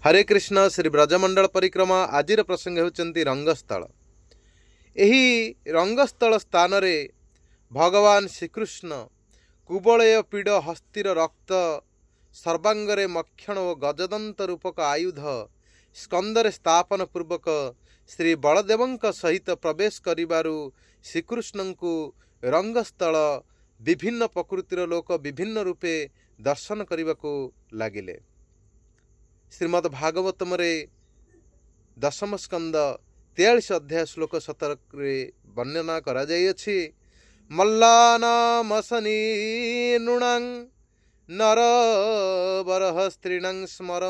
हरे कृष्ण श्री ब्रजमंडल परिक्रमा आज प्रसंग होती रंगस्थल। यही रंगस्थल स्थान रे भगवान श्रीकृष्ण कुबलय पीड़ हस्तिर रक्त सर्वांगरे मक्षण और गजदंत रूपक आयुध स्कंदरे स्थापन पूर्वक श्री बलदेवंक सहित प्रवेश करिबारु श्रीकृष्ण को रंगस्थल विभिन्न प्रकृतिर लोक विभिन्न रूपे दर्शन करने को लगिले। श्रीमद् भागवतम रे दशम स्कंद 43 अध्याय श्लोक 17 रे वर्णना करा जाइछि। मल्लानामसनी नृणां नर बरह स्त्रीणां स्मर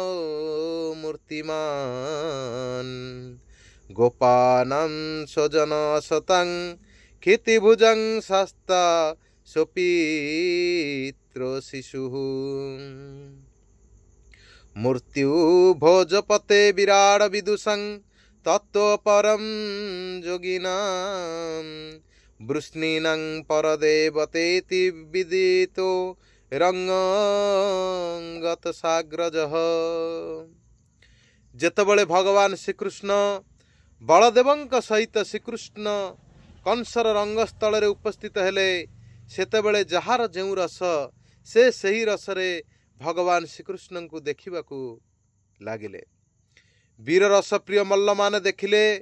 मूर्तिमान् गोपानां स्वजन सतां क्षितिभुजं शास्ता स्वपित्रो शिशुः मृत्यु भोजपते विराड विदुषं तत्व परम योगिनां वृष्णीनां परदेवतेति विदितो रंगत साग्रजः। जेतबळे भगवान श्रीकृष्ण बलदेवंक सहित श्रीकृष्ण कंसर रंगस्थल रे उपस्थित हेले सेतेबळे जहार जेउ रस से सही रसरे भगवान श्रीकृष्ण को देखा लगिले। वीर रस प्रिय मल्ल मान देखिले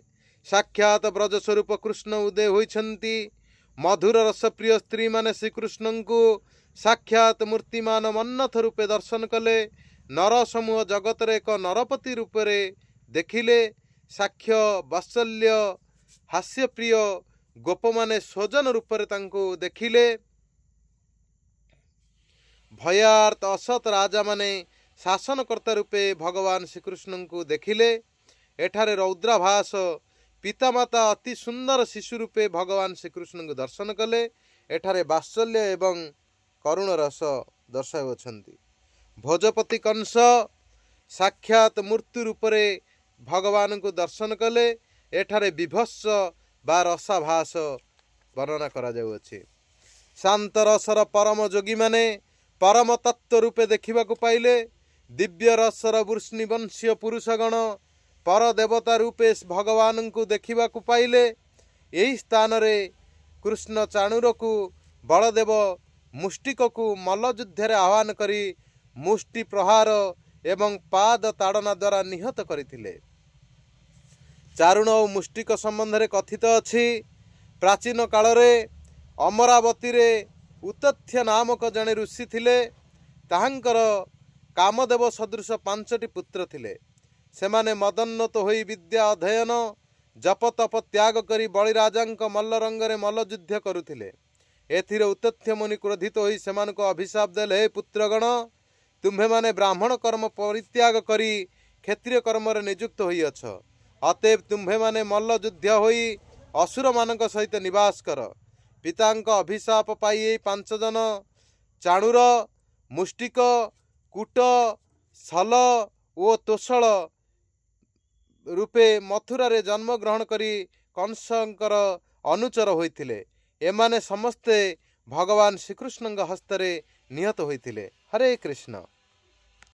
साक्षात ब्रज स्वरूप कृष्ण उदय होइछन्ति। मधुर रस प्रिय स्त्री माने श्रीकृष्ण को साक्षात मूर्तिमान मन्नथ रूपे दर्शन कले। नर समूह जगत रे एक नरपति रूपे देखिले। साक्ष्य वात्सल्य हास्य प्रिय गोप माने स्वजन रूपे तांको देखिले। भयार्थ असत राजा माने शासनकर्ता रूपे भगवान श्रीकृष्ण को देखिले। एठारे रौद्राभास पितामाता अति सुंदर शिशु रूपे भगवान श्रीकृष्ण को दर्शन कले। एठारे वात्सल्य एवं करुण रस दर्शाउछन्ति। भोजपति कंस साक्षात मूर्ति रूपे भगवान को दर्शन कले। एठारे विभत्स बा रसाभास वर्णना करा जाउछि। शांत रसर परम जोगी माने परम तत्व रूपे देखा पाइले। दिव्य रसर वृष्णि वंशीय पुरुषगण पर देवता रूपे भगवान को देखा पाइले। यही स्थान रे कृष्ण चाणूर को बलदेव मुष्टिक को मल्लयुद्ध आह्वान करी मुष्टि प्रहार एवं पाद ताड़ना द्वारा निहत करथिले। चारुण और मुष्टिक संबंध में कथित अछि। प्राचीन काल रे अमरावती रे उतथ्य नामक जड़े ऋषि थिले। ताहांकर कामदेव सदृश 5टी पुत्र थिले। सेमाने मदोन्नत होई विद्या अध्ययन जप तप त्याग करी बलिराजांक मल्लरंगरे मल्लयुद्ध करुथिले। एथिरे उतथ्य मुनि क्रोधित होई सेमानको अभिशाप देले, हे पुत्रगण, तुम्हे माने ब्राह्मण कर्म परित्याग करी क्षत्रिय कर्म रे नियुक्त होई अछ। अतएव तुम्हे माने मल्लयुद्ध होई असुर मानक सहित निवास कर। पितांक अभिशाप पाई 5 जन चाणूर मुष्टिक कूट सल ओ तोषल रूपे मथुरा रे जन्म ग्रहण करी कंसंकर अनुचर होइथिले। एमाने समस्ते भगवान श्रीकृष्ण हस्तरे निहत होइथिले। हरे कृष्ण।